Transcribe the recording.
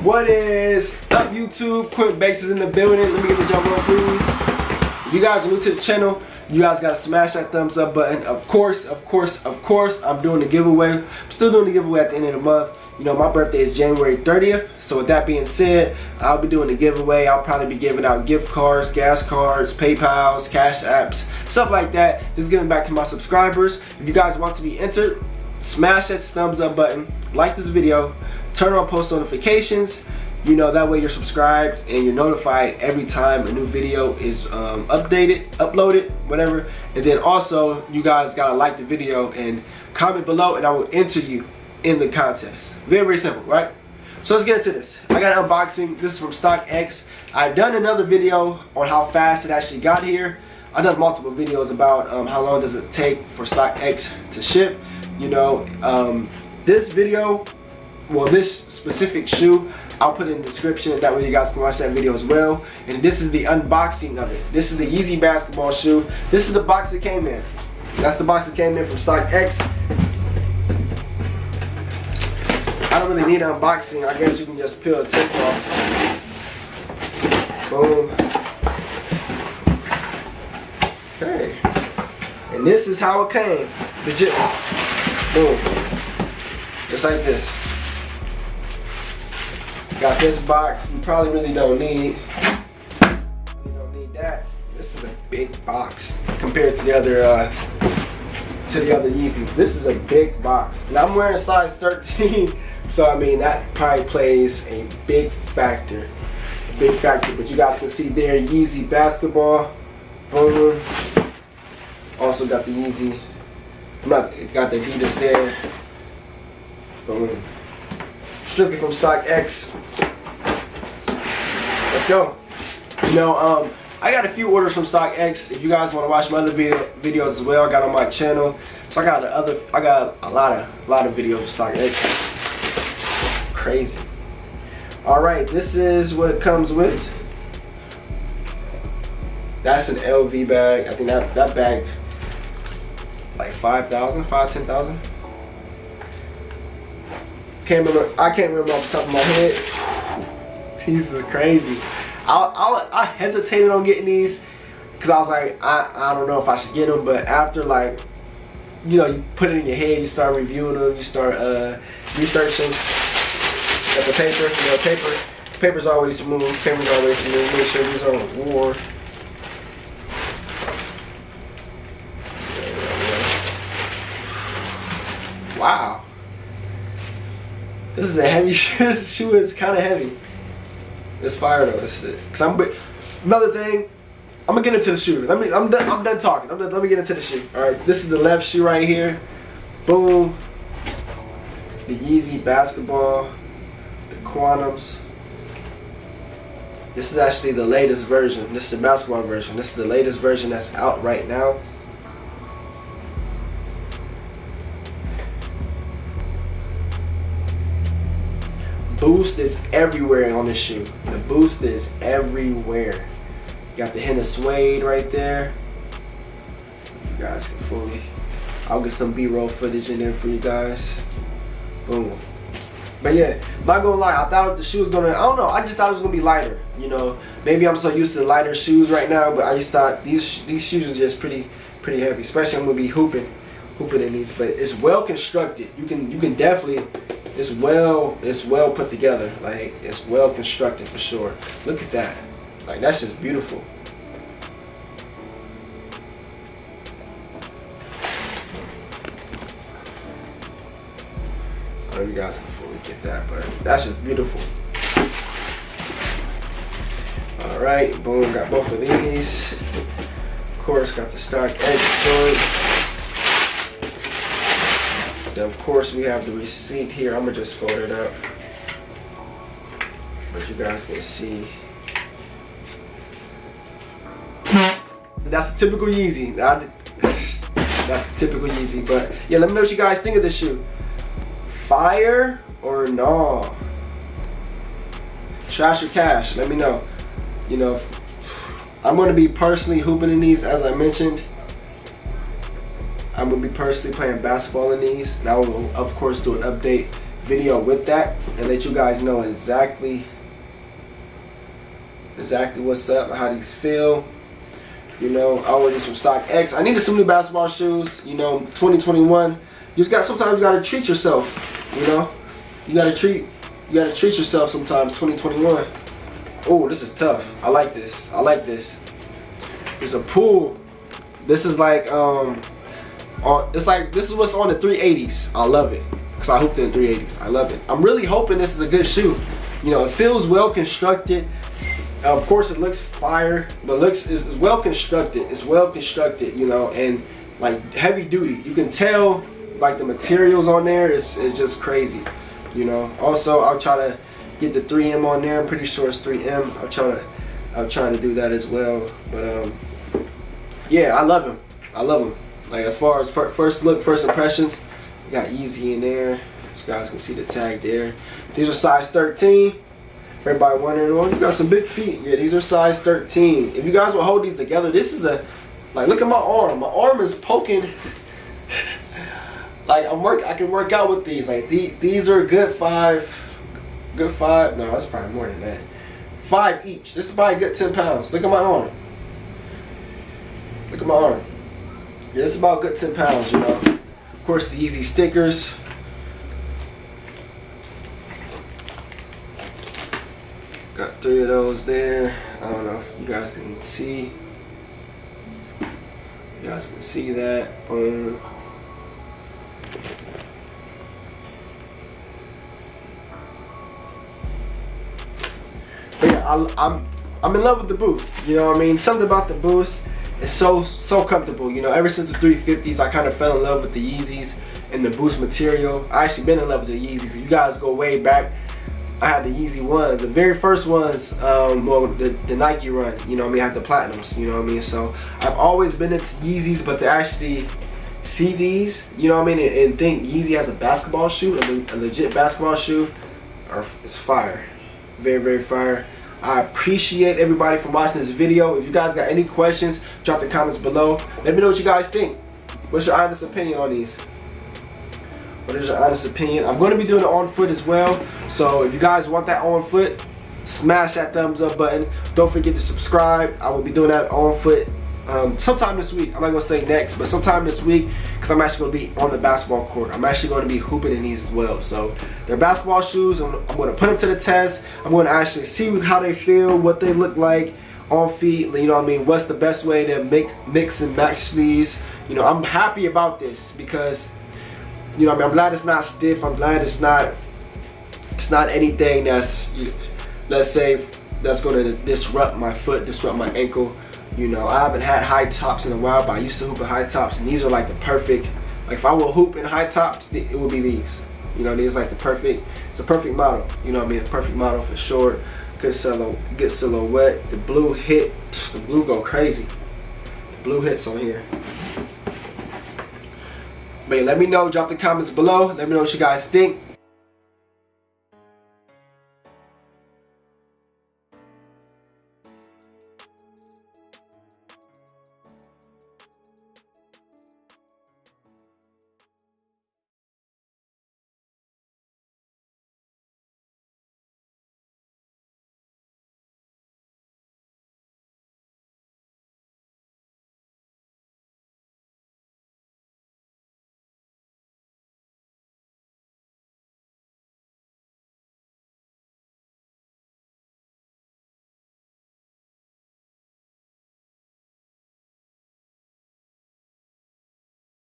What is up, YouTube? QUiNTiN is in the building. Let me get the jump on, please. If you guys are new to the channel, you guys gotta smash that thumbs up button. Of course, I'm doing the giveaway. I'm still doing the giveaway at the end of the month. You know, my birthday is January 30th. So with that being said, I'll be doing the giveaway. I'll probably be giving out gift cards, gas cards, PayPals, Cash Apps, stuff like that. Just giving back to my subscribers. If you guys want to be entered, smash that thumbs up button, like this video, turn on post notifications. You know, that way you're subscribed and you're notified every time a new video is uploaded, whatever. And then also, you guys gotta like the video and comment below, and I will enter you in the contest. Very, very simple, right? So let's get into this. I got an unboxing. This is from Stockx. I've done another video on how fast it actually got here. I've done multiple videos about how long does it take for Stockx to ship. You know, this video, well, this specific shoe, I'll put it in the description. That way you guys can watch that video as well. And this is the unboxing of it. This is the Yeezy basketball shoe. This is the box it came in. That's the box that came in from Stockx. I don't really need an unboxing. I guess you can just peel the tape off. Boom. Okay. And this is how it came. Legit. Boom. Just like this. Got this box. You probably really don't need. You don't need that. This is a big box compared to the other Yeezy. This is a big box. And I'm wearing size 13, so I mean that probably plays a big factor. But you guys can see there, Yeezy basketball. Boom. Also got the Yeezy. Got the ADIDAS there. Boom. Strictly from Stockx. Let's go. You know, I got a few orders from Stockx. If you guys want to watch my other videos as well, I got on my channel. So I got a lot of videos from Stockx. Crazy. All right, this is what it comes with. That's an LV bag. I think that bag like 5,000, 10,000. I can't remember off the top of my head. These are crazy. I hesitated on getting these because I was like, I don't know if I should get them, but after, like, you know, you put it in your head, you start reviewing them, you start researching. Got the paper, you know, paper's always smooth, Make sure these are on war. Wow. This is a heavy shoe. This shoe is kind of heavy. It's fire though. Another thing, I'm gonna get into the shoe. I'm done talking. Let me get into the shoe. All right, this is the left shoe right here. Boom. The Yeezy basketball, the QUINTiNs. This is actually the latest version. This is the basketball version. This is the latest version that's out right now. Boost is everywhere on this shoe. The boost is everywhere. Got the hint of suede right there. You guys can fully. I'll get some B-roll footage in there for you guys. Boom. But yeah, not gonna lie, I thought the shoe was gonna. I don't know. I just thought it was gonna be lighter. You know, maybe I'm so used to lighter shoes right now, but I just thought these shoes are just pretty heavy. Especially I'm gonna be hooping in these. But it's well constructed. You can definitely. It's well put together. Like, it's well constructed for sure. Look at that. Like, that's just beautiful. I don't know if you guys can fully get that, but that's just beautiful. All right, boom, got both of these. Of course, got the Stockx joint. Then of course we have the receipt here. I'm gonna just fold it up, but you guys can see. That's a typical Yeezy. That's a typical Yeezy. But yeah, let me know what you guys think of this shoe. Fire or no? Trash or cash? Let me know. You know, I'm gonna be personally hooping in these, as I mentioned. I'm gonna be personally playing basketball in these, and I will of course do an update video with that and let you guys know exactly what's up, how these feel. You know, I ordered these from Stockx. I needed some new basketball shoes. You know, 2021. Sometimes you gotta treat yourself. You know, you gotta treat yourself sometimes. 2021. Oh, this is tough. I like this. I like this. There's a pool. This is like this is what's on the 380s. I love it because I hooped in 380s. I love it. I'm really hoping this is a good shoe. You know, it feels well constructed. Of course, it looks fire, but it's well constructed. It's well constructed, you know, and like heavy duty. You can tell like the materials on there is just crazy, you know. Also, I'll try to get the 3M on there. I'm pretty sure it's 3M. I'll try to do that as well. But yeah, I love him. I love him. Like as far as first look, first impressions, you got Yeezy in there. You guys can see the tag there. These are size 13. Everybody wondering, well, you got some big feet. Yeah, these are size 13. If you guys will hold these together, this is like, look at my arm. My arm is poking. Like I can work out with these. Like these are a good five. No, that's probably more than that. 5 each. This is probably a good 10 pounds. Look at my arm. Look at my arm. Yeah, it's about a good 10 pounds, you know. Of course, the Yeezy stickers. Got 3 of those there. I don't know if you guys can see. You guys can see that. Boom. But yeah, I'm in love with the Boost. You know what I mean? Something about the Boost is so comfortable. You know, ever since the 350s, I kind of fell in love with the Yeezys and the Boost material. I actually been in love with the Yeezys. If you guys go way back, I had the Yeezy ones, the very first ones, well, the Nike run, you know what I mean, I had the Platinums, you know what I mean, so I've always been into Yeezys, but to actually see these, you know what I mean, and think Yeezy has a basketball shoe, a legit basketball shoe, it's fire, very, very fire. I appreciate everybody for watching this video. If you guys got any questions, drop the comments below. Let me know what you guys think. What's your honest opinion on these? What is your honest opinion? I'm going to be doing it on foot as well. So if you guys want that on foot, smash that thumbs up button. Don't forget to subscribe. I will be doing that on foot sometime this week. I'm not going to say next, but sometime this week, because I'm actually going to be on the basketball court. I'm actually going to be hooping in these as well. So they're basketball shoes. I'm going to put them to the test. I'm going to actually see how they feel, what they look like on feet. You know what I mean? What's the best way to mix and match these? You know, I'm happy about this because, you know, I mean, I'm glad it's not stiff. I'm glad it's not anything that's, let's say, that's going to disrupt my foot, disrupt my ankle. You know, I haven't had high tops in a while, but I used to hoop in high tops, and these are like the perfect. Like if I will hoop in high tops, it would be these. You know, these like the perfect. It's a perfect model. You know what I mean? A perfect model for short, good silhouette. The blue hit. The blue go crazy. The blue hits on here. But yeah, let me know, drop the comments below. Let me know what you guys think.